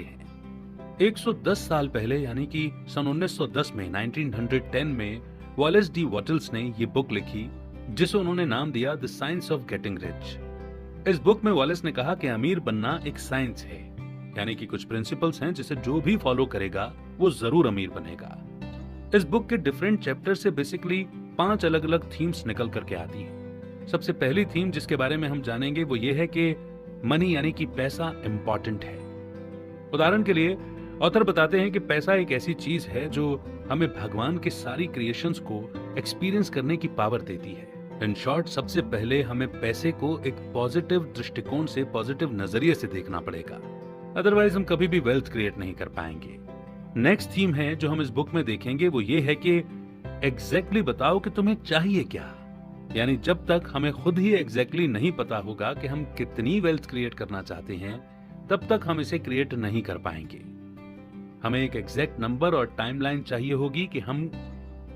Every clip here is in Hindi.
हैं। 110 साल पहले यानी कि सन 1910 में 1910 में वॉलेस डी वॉटल्स ने ये बुक लिखी जिसे उन्होंने नाम दिया the science of getting rich. इस बुक में वॉलेस ने कहा कि अमीर बनना एक साइंस है, यानी कि कुछ प्रिंसिपल्स हैं जिसे जो भी फॉलो करेगा वो जरूर अमीर बनेगा। इस बुक के डिफरेंट चैप्टर से बेसिकली 5 अलग अलग थीम्स निकल करके आती हैं। सबसे पहली थीम जिसके बारे में हम जानेंगे वो ये है कि मनी यानी कि पैसा इंपॉर्टेंट है। उदाहरण के लिए ऑथर बताते हैं कि पैसा एक ऐसी चीज है जो हमें भगवान के सारी क्रिएशंस को एक्सपीरियंस करने की पावर देती है। इन शॉर्ट, सबसे पहले हमें पैसे को एक पॉजिटिव दृष्टिकोण से, पॉजिटिव नजरिए से देखना पड़ेगा, अदरवाइज हम कभी भी वेल्थ क्रिएट नहीं कर पाएंगे। नेक्स्ट थीम है जो हम इस बुक में देखेंगे वो ये है कि एग्जैक्टली बताओ कि तुम्हें चाहिए क्या। यानी जब तक हमें खुद ही एग्जैक्टली नहीं पता होगा कि हम कितनी वेल्थ क्रिएट करना चाहते हैं, तब तक हम इसे क्रिएट नहीं कर पाएंगे। हमें एक एग्जैक्ट नंबर और टाइमलाइन चाहिए होगी कि हम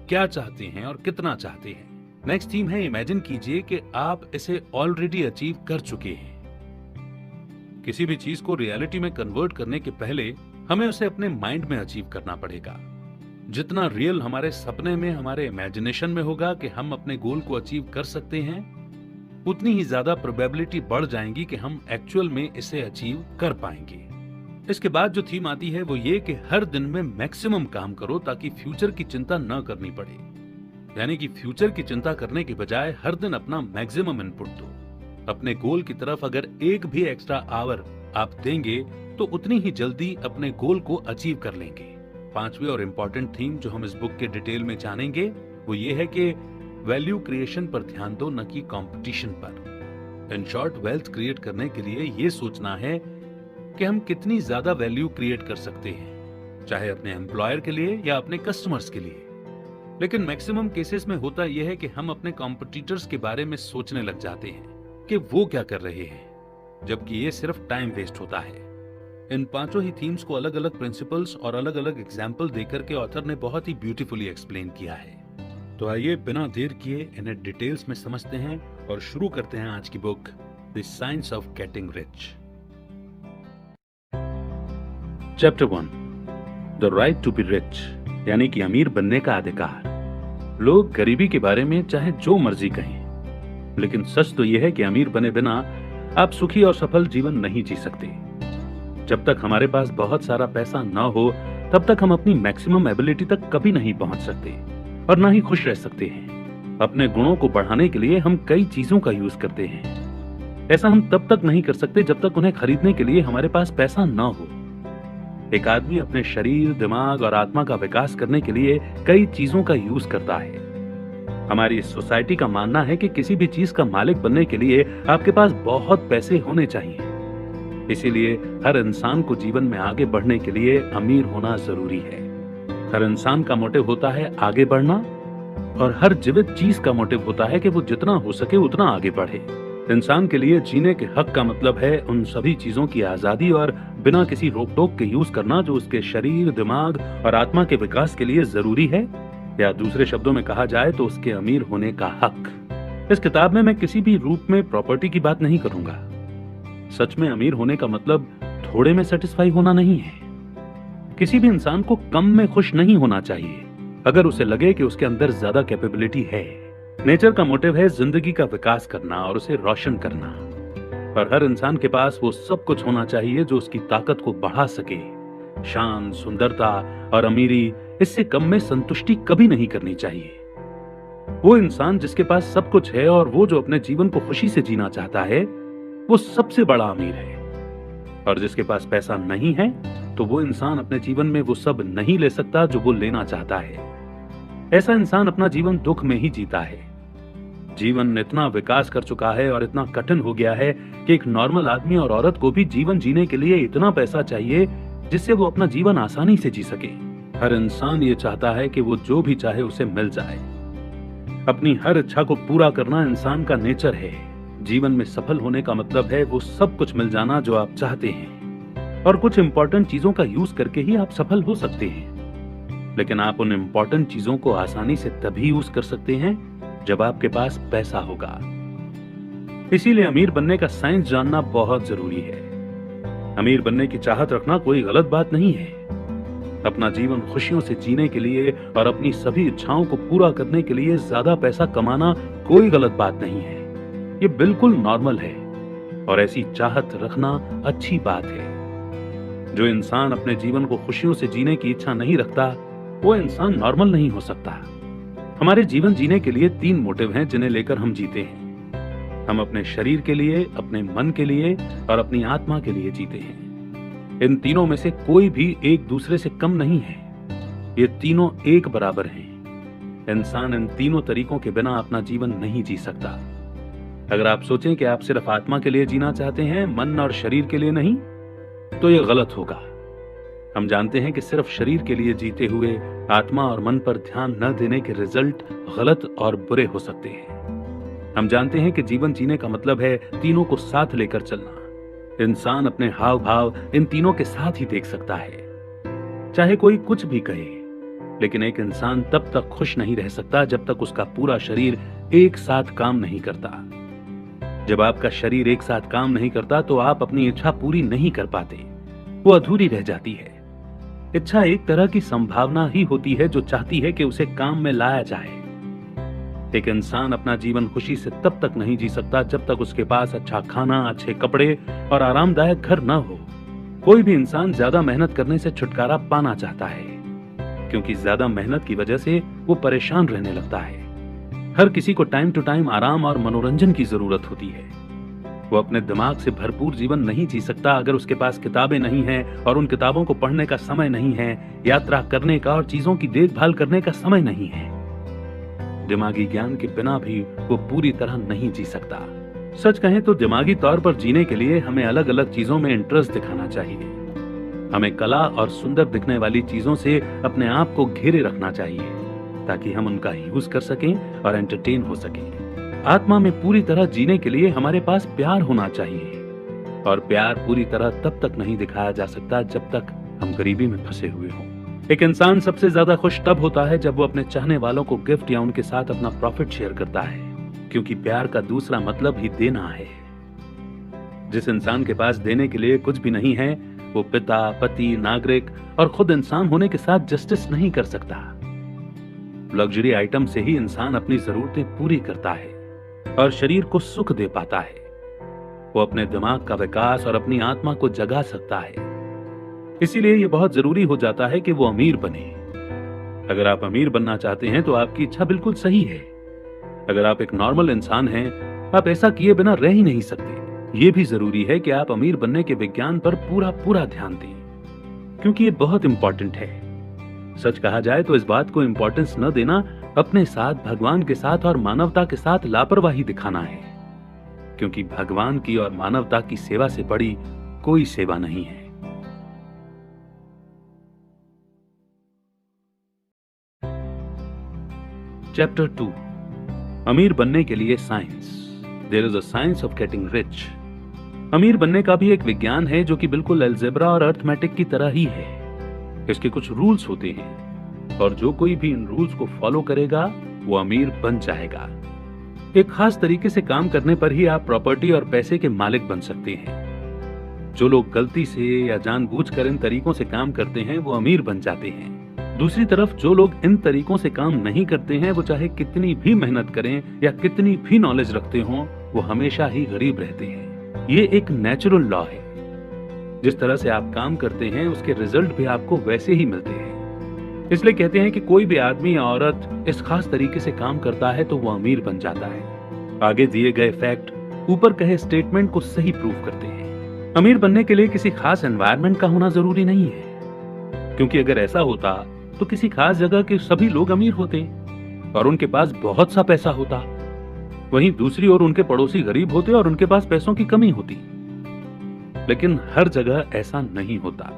क्या चाहते हैं और कितना चाहते हैं। नेक्स्ट थीम है इमेजिन कीजिए कि आप इसे ऑलरेडी अचीव कर चुके हैं। किसी भी चीज को रियलिटी में कन्वर्ट करने के पहले हमें उसे अपने माइंड में अचीव करना पड़ेगा। जितना रियल हमारे सपने में, हमारे इमेजिनेशन में होगा कि हम अपने गोल को अचीव कर सकते हैं, उतनी ही ज्यादा प्रोबेबिलिटी बढ़ जाएगी कि हम एक्चुअल में इसे अचीव कर पाएंगे। इसके बाद जो थीम आती है वो ये कि हर दिन में मैक्सिमम काम करो ताकि फ्यूचर की चिंता न करनी पड़े। यानी कि फ्यूचर की चिंता करने के बजाय हर दिन अपना मैक्सिमम इनपुट दो। अपने गोल की तरफ अगर एक भी एक्स्ट्रा आवर आप देंगे तो उतनी ही जल्दी अपने गोल को अचीव कर लेंगे। पांचवी और इम्पोर्टेंट थीम जो हम इस बुक के डिटेल में जानेंगे वो ये है कि वैल्यू क्रिएशन पर ध्यान दो, न कि कंपटीशन पर। इन शॉर्ट, वेल्थ क्रिएट करने के लिए ये सोचना है कि हम कितनी ज्यादा वैल्यू क्रिएट कर सकते हैं, चाहे अपने एम्प्लॉयर के लिए या अपने कस्टमर्स के लिए। लेकिन मैक्सिमम केसेस में होता यह है कि हम अपने कॉम्पिटिटर्स के बारे में सोचने लग जाते हैं कि वो क्या कर रहे हैं, जबकि ये सिर्फ टाइम वेस्ट होता है। इन पांचों ही थीम्स को अलग अलग प्रिंसिपल्स और अलग अलग एग्जाम्पल देकर के ऑथर ने बहुत ही ब्यूटीफुली एक्सप्लेन किया है। तो आइए बिना देर किए इन्हें डिटेल्स में समझते हैं और शुरू करते हैं आज की book the science of getting rich. Chapter 1, the right to be rich, यानी कि अमीर बनने का अधिकार। लोग गरीबी के बारे में चाहे जो मर्जी कहें, लेकिन सच तो यह है कि अमीर बने बिना आप सुखी और सफल जीवन नहीं जी सकते। जब तक हमारे पास बहुत सारा पैसा ना हो, तब तक हम अपनी मैक्सिमम एबिलिटी तक कभी नहीं पहुंच सकते और ना ही खुश रह सकते हैं। अपने गुणों को बढ़ाने के लिए हम कई चीजों का यूज करते हैं। ऐसा हम तब तक नहीं कर सकते जब तक उन्हें खरीदने के लिए हमारे पास पैसा ना हो। एक आदमी अपने शरीर, दिमाग और आत्मा का विकास करने के लिए कई चीजों का यूज करता है। हमारी सोसाइटी का मानना है कि किसी भी चीज का मालिक बनने के लिए आपके पास बहुत पैसे होने चाहिए। इसीलिए हर इंसान को जीवन में आगे बढ़ने के लिए अमीर होना जरूरी है। हर इंसान का मोटिव होता है आगे बढ़ना और हर जीवित चीज का मोटिव होता है कि वो जितना हो सके उतना आगे बढ़े। इंसान के लिए जीने के हक का मतलब है उन सभी चीजों की आजादी और बिना किसी रोक टोक के यूज करना जो उसके शरीर, दिमाग और आत्मा के विकास के लिए जरूरी है, या दूसरे शब्दों में कहा जाए तो उसके अमीर होने का हक। इस किताब में मैं किसी भी रूप में प्रॉपर्टी की बात नहीं करूंगा। सच में अमीर होने का मतलब थोड़े में सेटिस्फाई होना नहीं है। किसी भी इंसान को कम में खुश नहीं होना चाहिए अगर उसे लगे कि उसके अंदर ज्यादा कैपेबिलिटी है। नेचर का मोटिव है जिंदगी का विकास करना और उसे रोशन करना, और हर इंसान के पास वो सब कुछ होना चाहिए जो उसकी ताकत को बढ़ा सके। शान, सुंदरता और अमीरी, इससे कम में संतुष्टि कभी नहीं करनी चाहिए। वो इंसान जिसके पास सब कुछ है और वो जो अपने जीवन को खुशी से जीना चाहता है, वो सबसे बड़ा अमीर है। और जिसके पास पैसा नहीं है तो वो इंसान अपने जीवन में वो सब नहीं ले सकता जो वो लेना चाहता है। ऐसा इंसान अपना जीवन दुख में ही जीता है। जीवन इतना विकास कर चुका है और इतना कठिन हो गया है कि एक नॉर्मल आदमी और औरत को भी जीवन जीने के लिए इतना पैसा चाहिए जिससे वो अपना जीवन आसानी से जी सके। हर इंसान ये चाहता है कि वो जो भी चाहे उसे मिल जाए। अपनी हर इच्छा को पूरा करना इंसान का नेचर है। जीवन में सफल होने का मतलब है वो सब कुछ मिल जाना जो आप चाहते हैं, और कुछ इंपॉर्टेंट चीजों का यूज करके ही आप सफल हो सकते हैं। लेकिन आप उन इंपॉर्टेंट चीजों को आसानी से तभी यूज कर सकते हैं जब आपके पास पैसा होगा। इसीलिए अमीर बनने का साइंस जानना बहुत जरूरी है। अमीर बनने की चाहत रखना कोई गलत बात नहीं है। अपना जीवन खुशियों से जीने के लिए और अपनी सभी इच्छाओं को पूरा करने के लिए ज्यादा पैसा कमाना कोई गलत बात नहीं है। ये बिल्कुल नॉर्मल है और ऐसी चाहत रखना अच्छी बात है। जो इंसान अपने जीवन को खुशियों से जीने की इच्छा नहीं रखता, वो इंसान नॉर्मल नहीं हो सकता। हमारे जीवन जीने के लिए 3 मोटिव हैं जिन्हें लेकर हम जीते हैं। हम अपने शरीर के लिए, अपने मन के लिए और अपनी आत्मा के लिए जीते हैं। इन तीनों में से कोई भी एक दूसरे से कम नहीं है। ये तीनों एक बराबर हैं। इंसान इन तीनों तरीकों के बिना अपना जीवन नहीं जी सकता। अगर आप सोचें कि आप सिर्फ आत्मा के लिए जीना चाहते हैं, मन और शरीर के लिए नहीं, तो यह गलत होगा। हम जानते हैं कि सिर्फ शरीर के लिए जीते हुए आत्मा और मन पर ध्यान न देने के रिजल्ट गलत और बुरे हो सकते हैं। हम जानते हैं कि जीवन जीने का मतलब है तीनों को साथ लेकर चलना। इंसान अपने हाव भाव इन तीनों के साथ ही देख सकता है। चाहे कोई कुछ भी कहे, लेकिन एक इंसान तब तक खुश नहीं रह सकता जब तक उसका पूरा शरीर एक साथ काम नहीं करता। जब आपका शरीर एक साथ काम नहीं करता तो आप अपनी इच्छा पूरी नहीं कर पाते, वो अधूरी रह जाती है। इच्छा एक तरह की संभावना ही होती है जो चाहती है कि उसे काम में लाया जाए। एक इंसान अपना जीवन खुशी से तब तक नहीं जी सकता जब तक उसके पास अच्छा खाना, अच्छे कपड़े और आरामदायक घर न हो। कोई भी इंसान ज्यादा मेहनत करने से छुटकारा पाना चाहता है, क्योंकि ज्यादा मेहनत की वजह से वो परेशान रहने लगता है। हर किसी को टाइम टू टाइम आराम और मनोरंजन की जरूरत होती है। वो अपने दिमाग से भरपूर जीवन नहीं जी सकता अगर उसके पास किताबें नहीं हैं और उन किताबों को पढ़ने का समय नहीं है, यात्रा करने का और चीजों की देखभाल करने का समय नहीं है। दिमागी ज्ञान के बिना भी वो पूरी तरह नहीं जी सकता। सच कहें तो दिमागी तौर पर जीने के लिए हमें अलग अलग चीजों में इंटरेस्ट दिखाना चाहिए। हमें कला और सुंदर दिखने वाली चीजों से अपने आप को घेरे रखना चाहिए ताकि हम उनका यूज कर सकें और एंटरटेन हो सकें। आत्मा में पूरी तरह जीने के लिए हमारे पास प्यार होना चाहिए, और प्यार पूरी तरह तब तक नहीं दिखाया जा सकता जब तक हम गरीबी में फंसे हुए हों। एक इंसान सबसे ज्यादा खुश तब होता है जब वो अपने चाहने वालों को गिफ्ट या उनके साथ अपना प्रॉफिट शेयर करता है, क्योंकि प्यार का दूसरा मतलब ही देना है। जिस इंसान के पास देने के लिए कुछ भी नहीं है, वो पिता, पति, नागरिक और खुद इंसान होने के साथ जस्टिस नहीं कर सकता। लग्जरी आइटम से ही इंसान अपनी जरूरतें पूरी करता है और शरीर को सुख दे पाता है। वो अपने दिमाग का विकास और अपनी आत्मा को जगा सकता है। इसीलिए ये बहुत जरूरी हो जाता है कि वो अमीर बने। अगर आप अमीर बनना चाहते हैं तो आपकी इच्छा बिल्कुल सही है। अगर आप एक नॉर्मल इंसान हैं, आप ऐसा किए बिना रह ही नहीं सकते। ये भी जरूरी है कि आप अमीर बनने के विज्ञान पर पूरा ध्यान दें, क्योंकि ये बहुत इंपॉर्टेंट है। सच कहा जाए तो इस बात को इंपॉर्टेंस न देना अपने साथ, भगवान के साथ और मानवता के साथ लापरवाही दिखाना है, क्योंकि भगवान की और मानवता की सेवा से बड़ी कोई सेवा नहीं है। चैप्टर 2, अमीर बनने के लिए science. There is a science of getting rich. अमीर बनने का भी एक विज्ञान है जो कि बिल्कुल अलजेब्रा और अर्थमेटिक की तरह ही है। इसके कुछ रूल्स होते हैं और जो कोई भी इन रूल्स को फॉलो करेगा वो अमीर बन जाएगा। एक खास तरीके से काम करने पर ही आप प्रॉपर्टी और पैसे के मालिक बन सकते हैं। जो लोग गलती से या जानबूझकर इन तरीकों से काम करते हैं वो अमीर बन जाते हैं। दूसरी तरफ जो लोग इन तरीकों से काम नहीं करते हैं, वो चाहे कितनी भी मेहनत करें या कितनी भी नॉलेज रखते हों, वो हमेशा ही गरीब रहते हैं। ये एक नेचुरल लॉ है। जिस तरह से आप काम करते हैं उसके रिजल्ट भी आपको वैसे ही मिलते हैं। इसलिए कहते हैं कि कोई भी आदमी या औरत इस खास तरीके से काम करता है तो वो अमीर बन जाता है। आगे दिए गए फैक्ट ऊपर कहे स्टेटमेंट को सही प्रूव करते हैं। अमीर बनने के लिए किसी खास एनवायरनमेंट का होना जरूरी नहीं है, क्योंकि अगर ऐसा होता तो किसी खास जगह के सभी लोग अमीर होते और उनके पास बहुत सा पैसा होता। वहीं दूसरी ओर उनके पड़ोसी गरीब होते और उनके पास पैसों की कमी होती। लेकिन हर जगह ऐसा नहीं होता।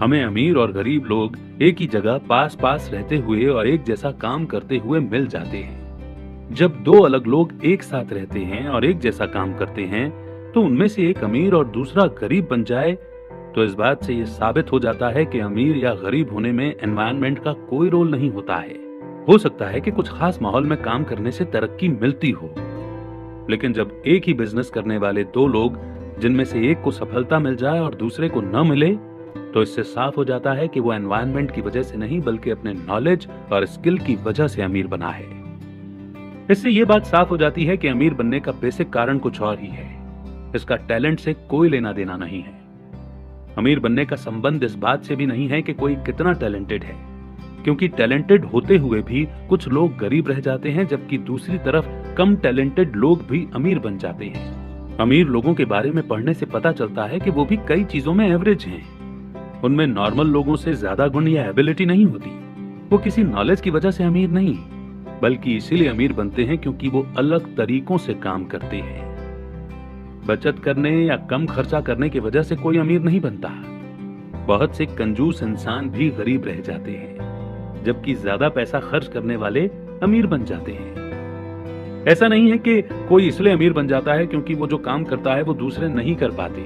हमें अमीर और गरीब लोग एक ही जगह पास पास रहते हुए और एक जैसा काम करते हुए मिल जाते हैं। जब दो अलग लोग एक साथ रहते हैं और एक जैसा काम करते हैं तो उनमें से एक अमीर और दूसरा गरीब बन जाए तो इस बात से यह साबित हो जाता है कि अमीर या गरीब होने में एनवायरनमेंट का कोई रोल नहीं होता है। हो सकता है कि कुछ खास माहौल में काम करने से तरक्की मिलती हो, लेकिन जब एक ही बिजनेस करने वाले दो लोग जिनमें से एक को सफलता मिल जाए और दूसरे को न मिले, तो इससे साफ हो जाता है कि वो एनवायरनमेंट की वजह से नहीं बल्कि अपने नॉलेज और स्किल की वजह से अमीर बना है। इससे ये बात साफ हो जाती है कि अमीर बनने का बेसिक कारण कुछ और ही है। इसका टैलेंट से कोई लेना देना नहीं है। अमीर बनने का संबंध इस बात से भी नहीं है कि कोई कितना टैलेंटेड है, क्योंकि टैलेंटेड होते हुए भी कुछ लोग गरीब रह जाते हैं, जबकि दूसरी तरफ कम टैलेंटेड लोग भी अमीर बन जाते हैं। अमीर लोगों के बारे में पढ़ने से पता चलता है कि वो भी कई चीजों में एवरेज हैं। उनमें नॉर्मल लोगों से ज्यादा गुण या एबिलिटी नहीं होती। वो किसी नॉलेज की वजह से अमीर नहीं, बल्कि इसीलिए अमीर बनते हैं क्योंकि वो अलग तरीकों से काम करते हैं। बचत करने या कम खर्चा करने की वजह से कोई अमीर नहीं बनता। बहुत से कंजूस इंसान भी गरीब रह जाते हैं, जबकि ज्यादा पैसा खर्च करने वाले अमीर बन जाते हैं। ऐसा नहीं है कि कोई इसलिए अमीर बन जाता है क्योंकि वो जो काम करता है वो दूसरे नहीं कर पाते।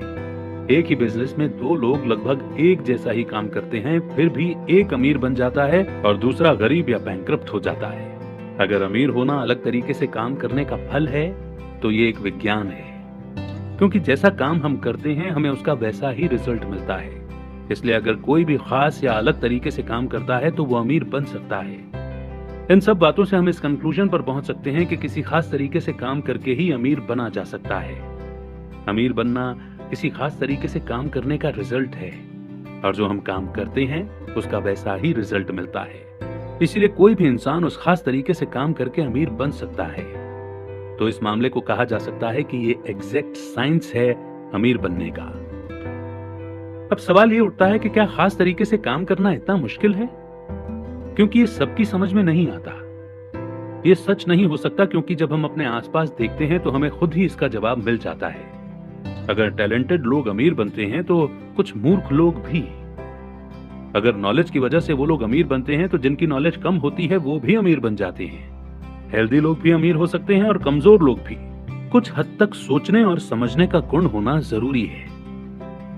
एक ही बिजनेस में दो लोग लगभग एक जैसा ही काम करते हैं, फिर भी एक अमीर बन जाता है और दूसरा गरीब या बैंकरप्ट हो जाता है। अगर अमीर होना अलग तरीके से काम करने का फल है, तो ये एक विज्ञान है, क्योंकि जैसा काम हम करते हैं हमें उसका वैसा ही रिजल्ट मिलता है। इसलिए अगर कोई भी खास या अलग तरीके से काम करता है तो वो अमीर बन सकता है। इन सब बातों से हम इस कंक्लूजन पर पहुंच सकते हैं कि किसी खास तरीके से काम करके ही अमीर बना जा सकता है। अमीर बनना किसी खास तरीके से काम करने का रिजल्ट है, और जो हम काम करते हैं उसका वैसा ही रिजल्ट मिलता है। इसलिए कोई भी इंसान उस खास तरीके से काम करके अमीर बन सकता है। तो इस मामले को कहा जा सकता है कि ये एग्जैक्ट साइंस है अमीर बनने का। अब सवाल ये उठता है कि क्या खास तरीके से काम करना इतना मुश्किल है? क्योंकि ये सबकी समझ में नहीं आता। ये सच नहीं हो सकता, क्योंकि जब हम अपने आसपास देखते हैं तो हमें खुद ही इसका जवाब मिल जाता है। अगर टैलेंटेड लोग अमीर बनते हैं तो कुछ मूर्ख लोग भी। अगर नॉलेज की वजह से वो लोग अमीर बनते हैं तो जिनकी नॉलेज कम होती है वो भी अमीर बन जाते हैं। हेल्दी लोग भी अमीर हो सकते हैं और कमजोर लोग भी। कुछ हद तक सोचने और समझने का गुण होना जरूरी है,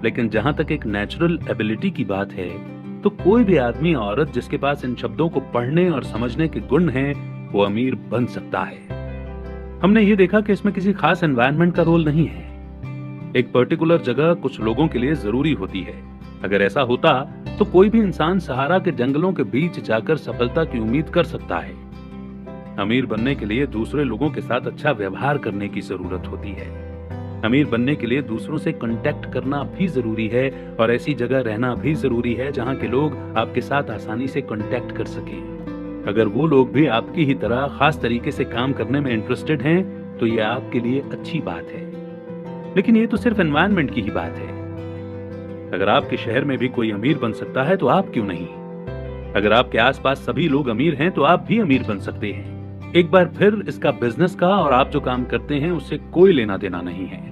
लेकिन जहां तक एक नेचुरल एबिलिटी की बात है तो कोई भी आदमी या औरत जिसके पास इन शब्दों को पढ़ने और समझने के गुण हैं, वो अमीर बन सकता है। हमने ये देखा कि इसमें किसी खास एनवायरनमेंट का रोल नहीं है। एक पर्टिकुलर जगह कुछ लोगों के लिए जरूरी होती है। अगर ऐसा होता तो कोई भी इंसान सहारा के जंगलों के बीच जाकर सफलता की उम्मीद कर सकता है। अमीर बनने के लिए दूसरे लोगों के साथ अच्छा व्यवहार करने की जरूरत होती है। अमीर बनने के लिए दूसरों से कांटेक्ट करना भी जरूरी है, और ऐसी जगह रहना भी जरूरी है जहां के लोग आपके साथ आसानी से कांटेक्ट कर सकें। अगर वो लोग भी आपकी ही तरह खास तरीके से काम करने में इंटरेस्टेड हैं, तो ये आपके लिए अच्छी बात है। लेकिन ये तो सिर्फ एनवायरनमेंट की ही बात है। अगर आपके शहर में भी कोई अमीर बन सकता है तो आप क्यों नहीं? अगर आपके आसपास सभी लोग अमीर हैं तो आप भी अमीर बन सकते हैं। एक बार फिर इसका बिजनेस का और आप जो काम करते हैं उससे कोई लेना देना नहीं है।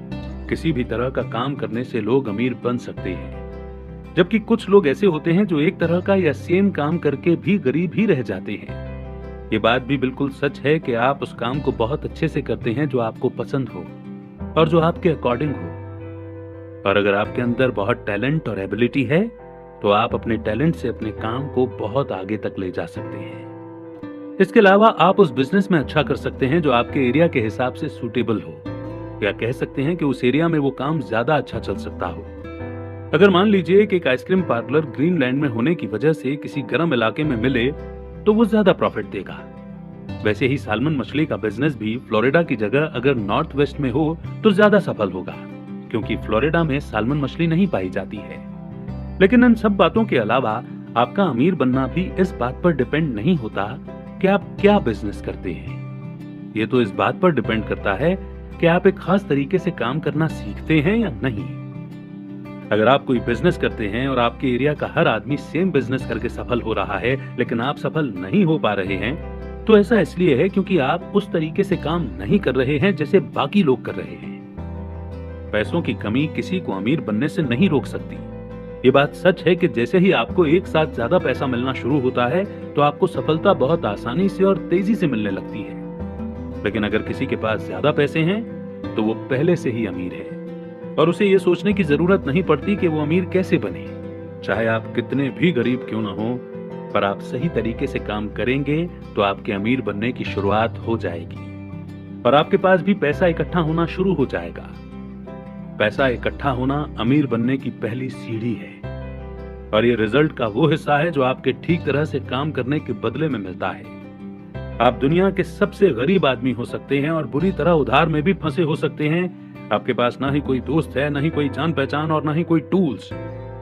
किसी भी तरह का काम करने से लोग अमीर बन सकते हैं, जबकि कुछ लोग ऐसे होते हैं जो एक तरह का या सेम काम करके भी गरीब ही रह जाते हैं। ये बात भी बिल्कुल सच है कि आप उस काम को बहुत अच्छे से करते हैं जो आपको पसंद हो और जो आपके अकॉर्डिंग हो। और अगर आपके अंदर बहुत टैलेंट और एबिलिटी है तो आप अपने टैलेंट से अपने काम को बहुत आगे तक ले जा सकते हैं। इसके अलावा आप उस बिजनेस में अच्छा कर सकते हैं जो आपके एरिया के हिसाब से सूटेबल हो, या कह सकते हैं कि उस एरिया में वो काम ज्यादा अच्छा चल सकता हो। अगर मान लीजिए कि एक आइसक्रीम पार्लर ग्रीनलैंड में होने की वजह से किसी गर्म इलाके में मिले तो वो ज्यादा प्रॉफिट देगा। वैसे ही सालमन मछली का बिजनेस भी फ्लोरिडा की जगह अगर नॉर्थ वेस्ट में हो तो ज्यादा सफल होगा, क्योंकि फ्लोरिडा में सालमन मछली नहीं पाई जाती है। लेकिन इन सब बातों के अलावा आपका अमीर बनना भी इस बात पर डिपेंड नहीं होता कि आप क्या बिजनेस करते हैं। ये तो इस बात पर डिपेंड करता है कि आप एक खास तरीके से काम करना सीखते हैं या नहीं। अगर आप कोई बिजनेस करते हैं और आपके एरिया का हर आदमी सेम बिजनेस करके सफल हो रहा है, लेकिन आप सफल नहीं हो पा रहे हैं, तो ऐसा इसलिए है क्योंकि आप उस तरीके से काम नहीं कर रहे हैं जैसे बाकी लोग कर रहे हैं। पैसों की कमी किसी को अमीर बनने से नहीं रोक सकती। ये बात सच है कि जैसे ही आपको एक साथ ज्यादा पैसा मिलना शुरू होता है तो आपको सफलता बहुत आसानी से और तेजी से मिलने लगती है। लेकिन अगर किसी के पास ज्यादा पैसे हैं तो वो पहले से ही अमीर है, और उसे ये सोचने की जरूरत नहीं पड़ती कि वो अमीर कैसे बने। चाहे आप कितने भी गरीब क्यों ना हो, पर आप सही तरीके से काम करेंगे तो आपके अमीर बनने की शुरुआत हो जाएगी और आपके पास भी पैसा इकट्ठा होना शुरू हो जाएगा। पैसा इकट्ठा होना अमीर बनने की पहली सीढ़ी है, और ये रिजल्ट का वो हिस्सा है जो आपके ठीक तरह से काम करने के बदले में मिलता है। आप दुनिया के सबसे गरीब आदमी हो सकते हैं और बुरी तरह उधार में भी फंसे हो सकते हैं। आपके पास ना ही कोई दोस्त है, ना ही कोई जान पहचान और ना ही कोई टूल्स।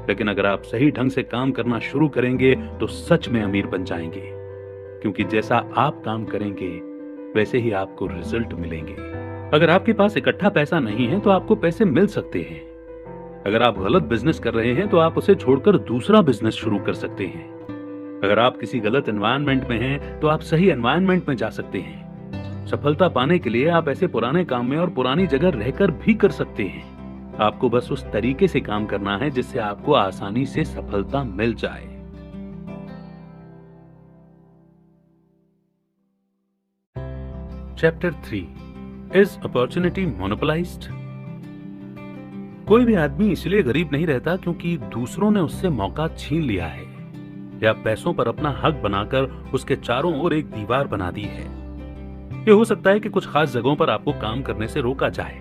लेकिन अगर आप सही ढंग से काम करना शुरू करेंगे तो सच में अमीर बन जाएंगे, क्योंकि जैसा आप काम करेंगे वैसे ही आपको रिजल्ट मिलेंगे। अगर आपके पास इकट्ठा पैसा नहीं है तो आपको पैसे मिल सकते हैं। अगर आप गलत बिजनेस कर रहे हैं तो आप उसे छोड़कर दूसरा बिजनेस शुरू कर सकते हैं। अगर आप किसी गलत एनवायरनमेंट में हैं तो आप सही एनवायरनमेंट में जा सकते हैं। सफलता पाने के लिए आप ऐसे पुराने काम में और पुरानी जगह रहकर भी कर सकते हैं। आपको बस उस तरीके से काम करना है जिससे आपको आसानी से सफलता मिल जाए। Chapter 3, is opportunity monopolised? कोई भी आदमी इसलिए गरीब नहीं रहता क्योंकि दूसरों ने उससे मौका छीन लिया है या पैसों पर अपना हक बनाकर उसके चारों ओर एक दीवार बना दी है। ये हो सकता है कि कुछ खास जगहों पर आपको काम करने से रोका जाए,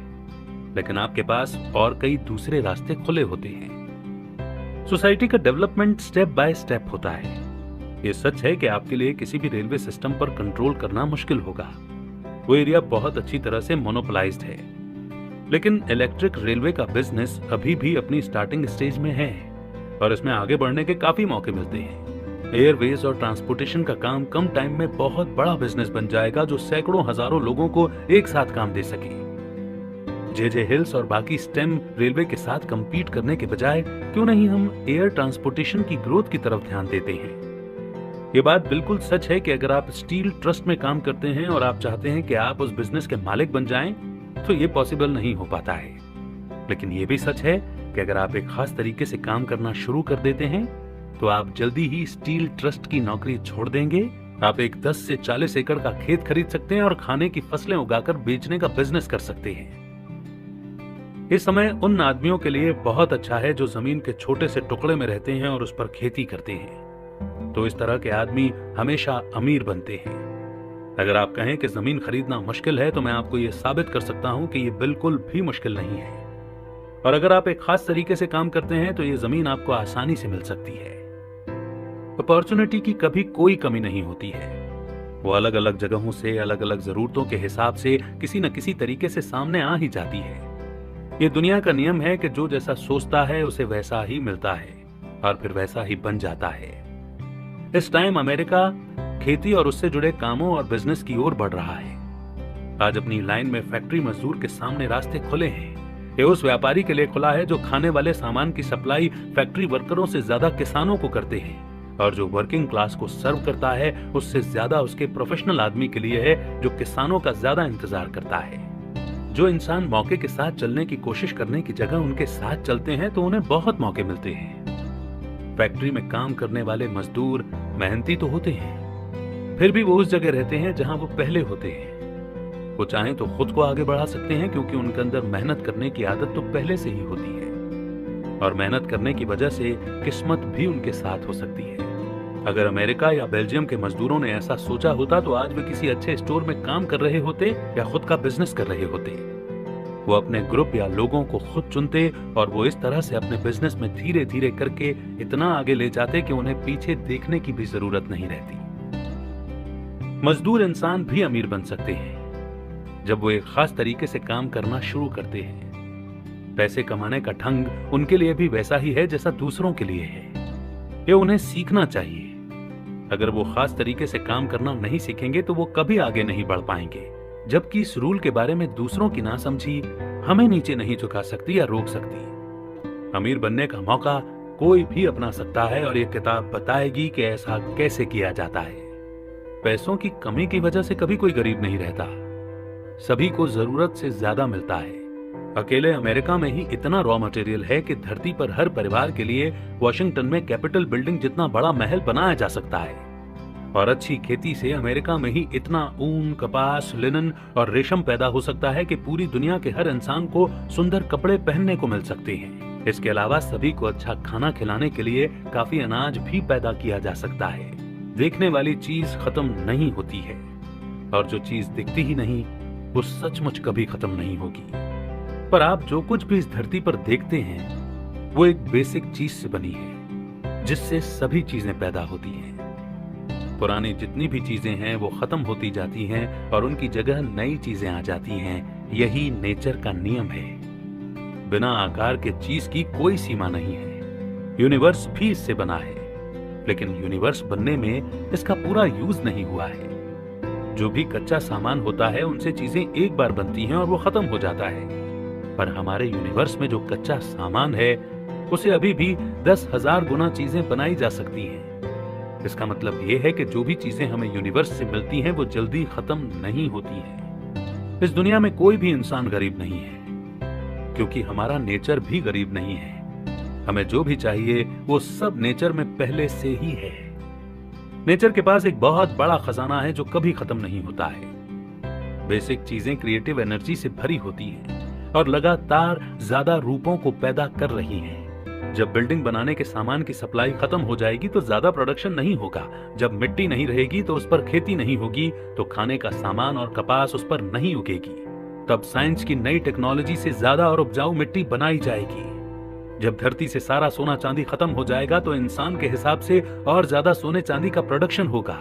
लेकिन आपके पास और कई दूसरे रास्ते खुले होते हैं। सोसाइटी का डेवलपमेंट स्टेप बाय स्टेप होता है। ये सच है कि आपके लिए किसी भी रेलवे सिस्टम पर कंट्रोल करना मुश्किल होगा। वो एरिया बहुत अच्छी तरह से मोनोपोलाइज्ड है, लेकिन इलेक्ट्रिक रेलवे का बिजनेस अभी भी अपनी स्टार्टिंग स्टेज में है और इसमें आगे बढ़ने के काफी मौके मिलते हैं। एयरवेज और ट्रांसपोर्टेशन का काम कम टाइम में बहुत बड़ा बिजनेस बन जाएगा जो सैकड़ों हजारों लोगों को एक साथ काम दे सके। जे हिल्स और बाकी स्टेम रेलवे के साथ कंपीट करने के बजाय क्यों नहीं हम एयर ट्रांसपोर्टेशन की ग्रोथ की तरफ ध्यान देते हैं। ये बात बिल्कुल सच है कि अगर आप स्टील ट्रस्ट में काम करते हैं और आप चाहते हैं कि आप उस बिजनेस के मालिक बन जाएं, तो ये पॉसिबल नहीं हो पाता है। लेकिन ये भी सच है कि अगर आप एक खास तरीके से काम करना शुरू कर देते हैं तो आप जल्दी ही स्टील ट्रस्ट की नौकरी छोड़ देंगे। आप एक 10 से 40 एकड़ का खेत खरीद सकते हैं और खाने की फसलें उगाकर बेचने का बिजनेस कर सकते हैं। इस समय उन आदमियों के लिए बहुत अच्छा है जो जमीन के छोटे से टुकड़े में रहते हैं और उस पर खेती करते हैं। तो इस तरह के आदमी हमेशा अमीर बनते हैं। अगर आप कहें कि जमीन खरीदना मुश्किल है तो मैं आपको यह साबित कर सकता हूं कि यह बिल्कुल भी मुश्किल नहीं है। और अगर आप एक खास तरीके से काम करते हैं तो यह जमीन आपको आसानी से मिल सकती है। अपॉर्चुनिटी की कभी कोई कमी नहीं होती है। वो अलग अलग जगहों से अलग अलग जरूरतों के हिसाब से किसी न किसी तरीके से सामने आ ही जाती है। ये दुनिया का नियम है कि जो जैसा सोचता है उसे वैसा ही मिलता है और फिर वैसा ही बन जाता है। इस टाइम अमेरिका खेती और उससे जुड़े कामों और बिजनेस की ओर बढ़ रहा है। आज अपनी लाइन में फैक्ट्री मजदूर के सामने रास्ते खुले हैं। ये उस व्यापारी के लिए खुला है जो खाने वाले सामान की सप्लाई फैक्ट्री वर्करों से ज्यादा किसानों को करते हैं, और जो वर्किंग क्लास को सर्व करता है उससे ज्यादा उसके प्रोफेशनल आदमी के लिए है जो किसानों का ज्यादा इंतजार करता है। जो इंसान मौके के साथ चलने की कोशिश करने की जगह उनके साथ चलते हैं तो उन्हें बहुत मौके मिलते हैं। फैक्ट्री में काम करने वाले मजदूर मेहनती तो होते हैं, फिर भी वो उस जगह रहते हैं जहां वो पहले होते हैं। वो चाहें तो खुद को आगे बढ़ा सकते हैं क्योंकि उनके अंदर मेहनत करने की आदत तो पहले से ही होती है, और मेहनत करने की वजह से किस्मत भी उनके साथ हो सकती है। अगर अमेरिका या बेल्जियम के मजदूरों ने ऐसा सोचा होता तो आज वे किसी अच्छे स्टोर में काम कर रहे होते या खुद का बिजनेस कर रहे होते। वो अपने ग्रुप या लोगों को खुद चुनते और वो इस तरह से अपने बिजनेस में धीरे धीरे करके इतना आगे ले जाते कि उन्हें पीछे देखने की भी जरूरत नहीं रहती। मजदूर इंसान भी अमीर बन सकते हैं जब वो एक खास तरीके से काम करना शुरू करते हैं। पैसे कमाने का ढंग उनके लिए भी वैसा ही है जैसा दूसरों के लिए है। ये उन्हें सीखना चाहिए। अगर वो खास तरीके से काम करना नहीं सीखेंगे तो वो कभी आगे नहीं बढ़ पाएंगे, जबकि इस रूल के बारे में दूसरों की नासमझी हमें नीचे नहीं झुका सकती या रोक सकती। अमीर बनने का मौका कोई भी अपना सकता है और ये किताब बताएगी कि ऐसा कैसे किया जाता है। पैसों की कमी की वजह से कभी कोई गरीब नहीं रहता। सभी को जरूरत से ज्यादा मिलता है। अकेले अमेरिका में ही इतना रॉ मटेरियल है कि धरती पर हर परिवार के लिए वॉशिंगटन में कैपिटल बिल्डिंग जितना बड़ा महल बनाया जा सकता है। और अच्छी खेती से अमेरिका में ही इतना ऊन, कपास, लिनन और रेशम पैदा हो सकता है कि पूरी दुनिया के हर इंसान को सुंदर कपड़े पहनने को मिल सकते हैं। इसके अलावा सभी को अच्छा खाना खिलाने के लिए काफी अनाज भी पैदा किया जा सकता है। देखने वाली चीज खत्म नहीं होती है, और जो चीज दिखती ही नहीं वो सचमुच कभी खत्म नहीं होगी। पर आप जो कुछ भी इस धरती पर देखते हैं वो एक बेसिक चीज से बनी है, जिससे सभी चीजें पैदा होती हैं। पुरानी जितनी भी चीजें हैं वो खत्म होती जाती हैं और उनकी जगह नई चीजें आ जाती हैं। यही नेचर का नियम है। बिना आकार के चीज की कोई सीमा नहीं है। यूनिवर्स भी इससे बना है, लेकिन यूनिवर्स बनने में इसका पूरा यूज नहीं हुआ है। जो भी कच्चा सामान होता है उनसे चीजें एक बार बनती हैं और वो खत्म हो जाता है। पर हमारे यूनिवर्स में जो कच्चा सामान है उसे अभी भी 10,000 गुना चीजें बनाई जा सकती हैं। इसका मतलब यह है कि जो भी चीजें हमें यूनिवर्स से मिलती हैं वो जल्दी खत्म नहीं होती हैं। इस दुनिया में कोई भी इंसान गरीब नहीं है, क्योंकि हमारा नेचर भी गरीब नहीं है। हमें जो भी चाहिए वो सब नेचर में पहले से ही है। नेचर के पास एक बहुत बड़ा खजाना है जो कभी खत्म नहीं होता है। बेसिक चीजें क्रिएटिव एनर्जी से भरी होती हैं और लगातार ज्यादा रूपों को पैदा कर रही हैं। जब बिल्डिंग बनाने के सामान की सप्लाई खत्म हो जाएगी तो ज्यादा प्रोडक्शन नहीं होगा। जब मिट्टी नहीं रहेगी तो उस पर खेती नहीं होगी, तो खाने का सामान और कपास उस पर नहीं उगेगी। तब साइंस की नई टेक्नोलॉजी से ज्यादा और उपजाऊ मिट्टी बनाई जाएगी। जब धरती से सारा सोना चांदी खत्म हो जाएगा तो इंसान के हिसाब से और ज्यादा सोने चांदी का प्रोडक्शन होगा।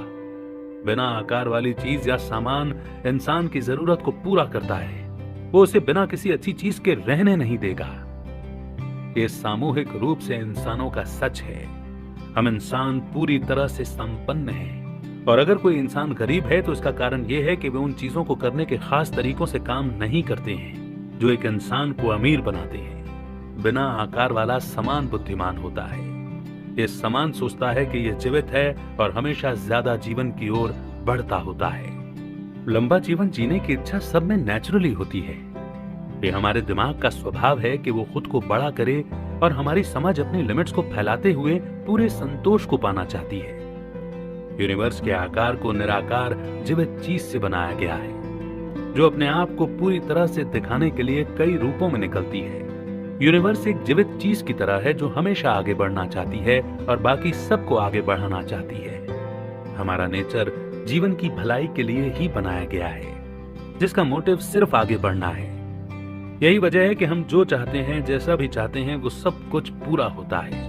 बिना आकार वाली चीज या सामान इंसान की जरूरत को पूरा करता है, वो उसे बिना किसी अच्छी चीज के रहने नहीं देगा। ये सामूहिक रूप से इंसानों का सच है। हम इंसान पूरी तरह से संपन्न हैं, और अगर कोई इंसान गरीब है तो इसका कारण यह है कि वे उन चीजों को करने के खास तरीकों से काम नहीं करते हैं जो एक इंसान को अमीर बनाते हैं। बिना आकार वाला सामान बुद्धिमान होता है। ये सामान सोचता है कि यह जीवित है और हमेशा ज्यादा जीवन की ओर बढ़ता होता है। लंबा जीवन जीने की इच्छा सब में नेचुरली होती है। ये हमारे दिमाग का स्वभाव है कि वो खुद को बड़ा करे, और हमारी समझ अपनी लिमिट्स को फैलाते हुए पूरे संतोष को पाना चाहती है। यूनिवर्स के आकार को निराकार जीवित चीज से बनाया गया है, जो अपने आप को पूरी तरह से दिखाने के लिए कई रूपों में निकलती है। यूनिवर्स एक जीवित चीज की तरह है जो हमेशा आगे बढ़ना चाहती है और बाकी सबको आगे बढ़ाना चाहती है। हमारा नेचर जीवन की भलाई के लिए ही बनाया गया है, जिसका मोटिव सिर्फ आगे बढ़ना है। यही वजह है कि हम जो चाहते हैं, जैसा भी चाहते हैं, वो सब कुछ पूरा होता है,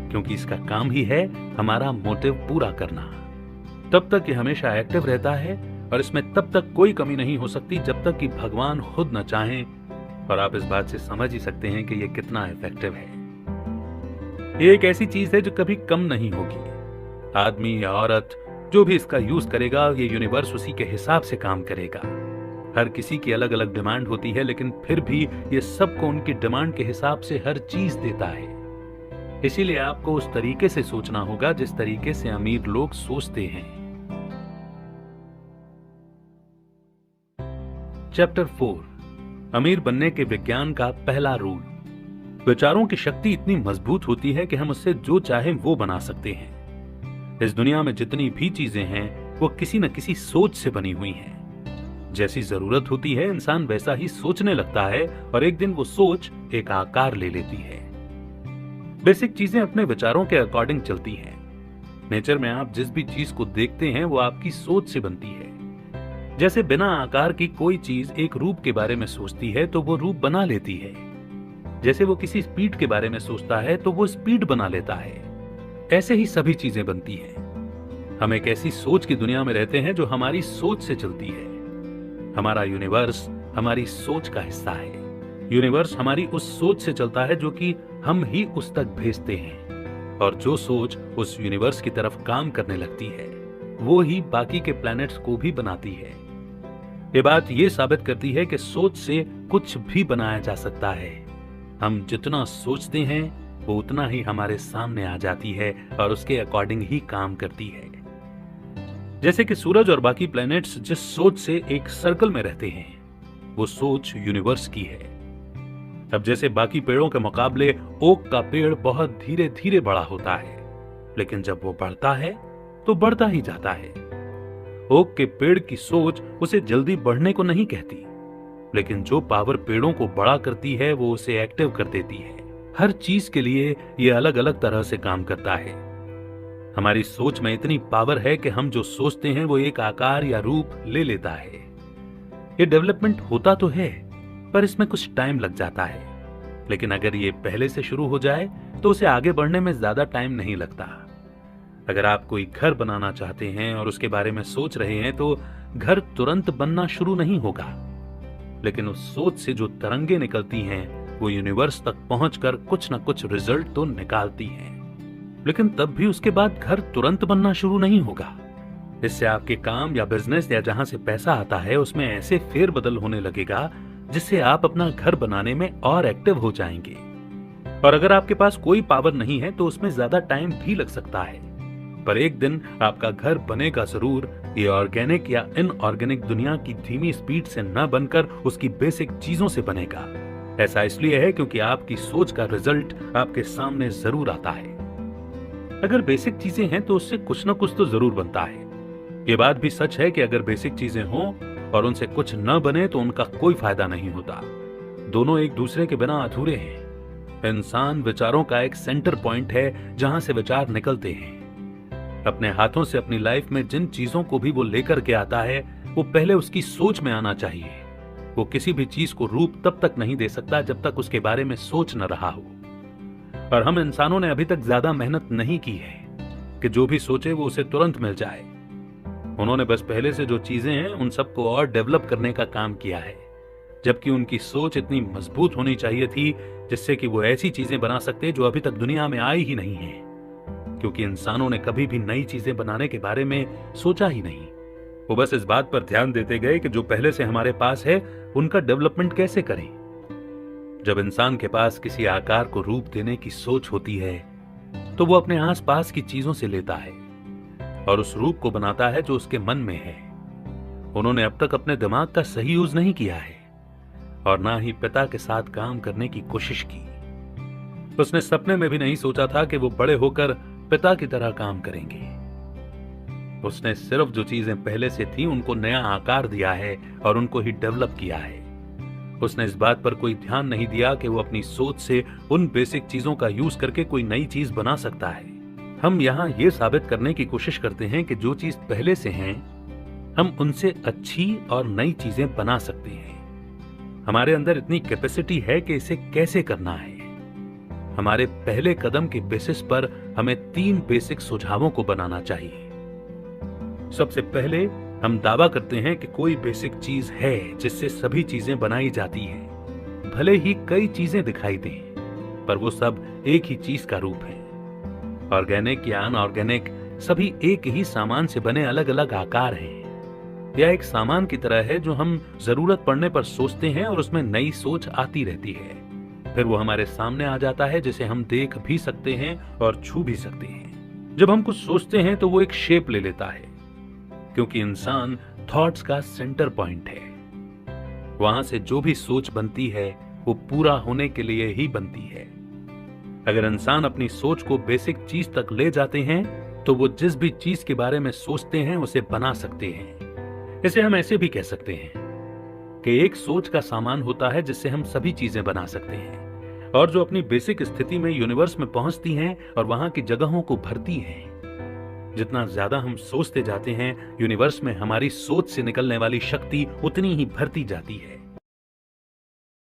क्योंकि इसका काम ही है हमारा मोटिव पूरा करना। तब तक ये हमेशा एक्टिव रहता है और इसमें तब तक कोई कमी नहीं हो सकती जब तक कि भगवान खुद न चाहें। और आप इस बात से समझ ही सकते हैं कि ये कितना इफेक्टिव है। ये एक ऐसी चीज है जो कभी कम नहीं होगी। आदमी या औरत जो भी इसका यूज करेगा, ये यूनिवर्स उसी के हिसाब से काम करेगा। हर किसी की अलग अलग डिमांड होती है, लेकिन फिर भी ये सबको उनकी डिमांड के हिसाब से हर चीज देता है। इसीलिए आपको उस तरीके से सोचना होगा जिस तरीके से अमीर लोग सोचते हैं। चैप्टर 4, अमीर बनने के विज्ञान का पहला रूल। विचारों की शक्ति इतनी मजबूत होती है कि हम उससे जो चाहें वो बना सकते हैं। इस दुनिया में जितनी भी चीजें हैं वो किसी न किसी सोच से बनी हुई हैं। जैसी जरूरत होती है इंसान वैसा ही सोचने लगता है, और एक दिन वो सोच एक आकार ले लेती है। बेसिक चीजें अपने विचारों के अकॉर्डिंग चलती हैं। नेचर में आप जिस भी चीज को देखते हैं वो आपकी सोच से बनती है। जैसे बिना आकार की कोई चीज एक रूप के बारे में सोचती है तो वो रूप बना लेती है। जैसे वो किसी स्पीड के बारे में सोचता है तो वो स्पीड बना लेता है। ऐसे ही सभी चीजें बनती हैं। हम एक ऐसी सोच की दुनिया में रहते हैं जो हमारी सोच से चलती है। हमारा यूनिवर्स हमारी सोच का हिस्सा है। यूनिवर्स हमारी उस सोच से चलता है जो कि हम ही उस तक भेजते हैं, और जो सोच उस यूनिवर्स की तरफ काम करने लगती है वो ही बाकी के प्लैनेट्स को भी बनाती है। ये बात ये साबित करती है कि सोच से कुछ भी बनाया जा सकता है। हम जितना सोचते हैं वो उतना ही हमारे सामने आ जाती है और उसके अकॉर्डिंग ही काम करती है। जैसे कि सूरज और बाकी प्लैनेट्स जिस सोच से एक सर्कल में रहते हैं, वो सोच यूनिवर्स की है। अब जैसे बाकी पेड़ों के मुकाबले ओक का पेड़ बहुत धीरे धीरे बड़ा होता है, लेकिन जब वो बढ़ता है तो बढ़ता ही जाता है। ओक के पेड़ की सोच उसे जल्दी बढ़ने को नहीं कहती, लेकिन जो पावर पेड़ों को बड़ा करती है वो उसे एक्टिव कर देती है। हर चीज के लिए ये अलग अलग तरह से काम करता है। हमारी सोच में इतनी पावर है कि हम जो सोचते हैं वो एक आकार या रूप ले लेता है। ये डेवलपमेंट होता तो है, पर इसमें कुछ टाइम लग जाता है। लेकिन अगर ये पहले से शुरू हो जाए तो उसे आगे बढ़ने में ज्यादा टाइम नहीं लगता। अगर आप कोई घर बनाना चाहते हैं और उसके बारे में सोच रहे हैं तो घर तुरंत बनना शुरू नहीं होगा, लेकिन उस सोच से जो तरंगे निकलती हैं वो यूनिवर्स तक पहुंचकर कुछ न कुछ रिजल्ट तो निकालती हैं। लेकिन तब भी उसके बाद घर तुरंत बनना शुरू नहीं होगा। इससे आपके काम या बिजनेस या जहां से पैसा आता है उसमें ऐसे फेरबदल होने लगेगा जिससे आप अपना घर बनाने में और एक्टिव हो जाएंगे। और अगर आपके पास कोई पावर नहीं है तो उसमें ज्यादा टाइम भी लग सकता है, पर एक दिन आपका घर बनेगा जरूर। ये ऑर्गेनिक या इनऑर्गेनिक दुनिया की धीमी स्पीड से न बनकर उसकी बेसिक चीजों से बनेगा। ऐसा इसलिए है क्योंकि आपकी सोच का रिजल्ट आपके सामने जरूर आता है। अगर बेसिक चीजें हैं तो उससे कुछ न कुछ तो जरूर बनता है। ये बात भी सच है कि अगर बेसिक चीजें हों और उनसे कुछ न बने तो उनका कोई फायदा नहीं होता। दोनों एक दूसरे के बिना अधूरे हैं। इंसान विचारों का एक सेंटर पॉइंट है जहां से विचार निकलते हैं। अपने हाथों से अपनी लाइफ में जिन चीजों को भी वो लेकर के आता है वो पहले उसकी सोच में आना चाहिए। वो किसी भी चीज को रूप तब तक नहीं दे सकता जब तक उसके बारे में सोच न रहा हो। और हम इंसानों ने अभी तक ज्यादा मेहनत नहीं की है कि जो भी सोचे वो उसे तुरंत मिल जाए। उन्होंने बस पहले से जो चीजें हैं उन सबको और डेवलप करने का काम किया है, जबकि उनकी सोच इतनी मजबूत होनी चाहिए थी जिससे कि वो ऐसी चीजें बना सकते जो अभी तक दुनिया में आई ही नहीं है। क्योंकि इंसानों ने कभी भी नई चीजें बनाने के बारे में सोचा ही नहीं। वो बस इस बात पर ध्यान देते गए कि जो पहले से हमारे पास है उनका डेवलपमेंट कैसे करें। जब इंसान के पास किसी आकार को रूप देने की सोच होती है तो वो अपने आसपास की चीजों से लेता है और उस रूप को बनाता है जो उसके मन में है। उन्होंने अब तक अपने दिमाग का सही यूज नहीं किया है और ना ही पिता के साथ काम करने की कोशिश की। उसने सपने में भी नहीं सोचा था कि वो बड़े होकर पिता की तरह काम करेंगे। उसने सिर्फ जो चीजें पहले से थी उनको नया आकार दिया है और उनको ही डेवलप किया है। उसने इस बात पर कोई ध्यान नहीं दिया कि वो अपनी सोच से उन बेसिक चीजों का यूज करके कोई नई चीज बना सकता है। हम यहाँ ये साबित करने की कोशिश करते हैं कि जो चीज पहले से हैं हम उनसे अच्छी और नई चीजें बना सकते हैं। हमारे अंदर इतनी कैपेसिटी है कि इसे कैसे करना है। हमारे पहले कदम के बेसिस पर हमें 3 बेसिक सुझावों को बनाना चाहिए। सबसे पहले हम दावा करते हैं कि कोई बेसिक चीज है जिससे सभी चीजें बनाई जाती हैं। भले ही कई चीजें दिखाई दें, पर वो सब एक ही चीज का रूप है। ऑर्गेनिक या अनऑर्गेनिक सभी एक ही सामान से बने अलग अलग आकार हैं। यह एक सामान की तरह है जो हम जरूरत पड़ने पर सोचते हैं और उसमें नई सोच आती रहती है। फिर वो हमारे सामने आ जाता है जिसे हम देख भी सकते हैं और छू भी सकते हैं। जब हम कुछ सोचते हैं तो वो एक शेप ले लेता है, क्योंकि इंसान थॉट्स का सेंटर पॉइंट है। वहां से जो भी सोच बनती है वो पूरा होने के लिए ही बनती है। अगर इंसान अपनी सोच को बेसिक चीज तक ले जाते हैं तो वो जिस भी चीज के बारे में सोचते हैं उसे बना सकते हैं। इसे हम ऐसे भी कह सकते हैं कि एक सोच का सामान होता है जिससे हम सभी चीजें बना सकते हैं और जो अपनी बेसिक स्थिति में यूनिवर्स में पहुंचती हैं और वहां की जगहों को भरती हैं। जितना ज्यादा हम सोचते जाते हैं यूनिवर्स में हमारी सोच से निकलने वाली शक्ति उतनी ही भरती जाती है।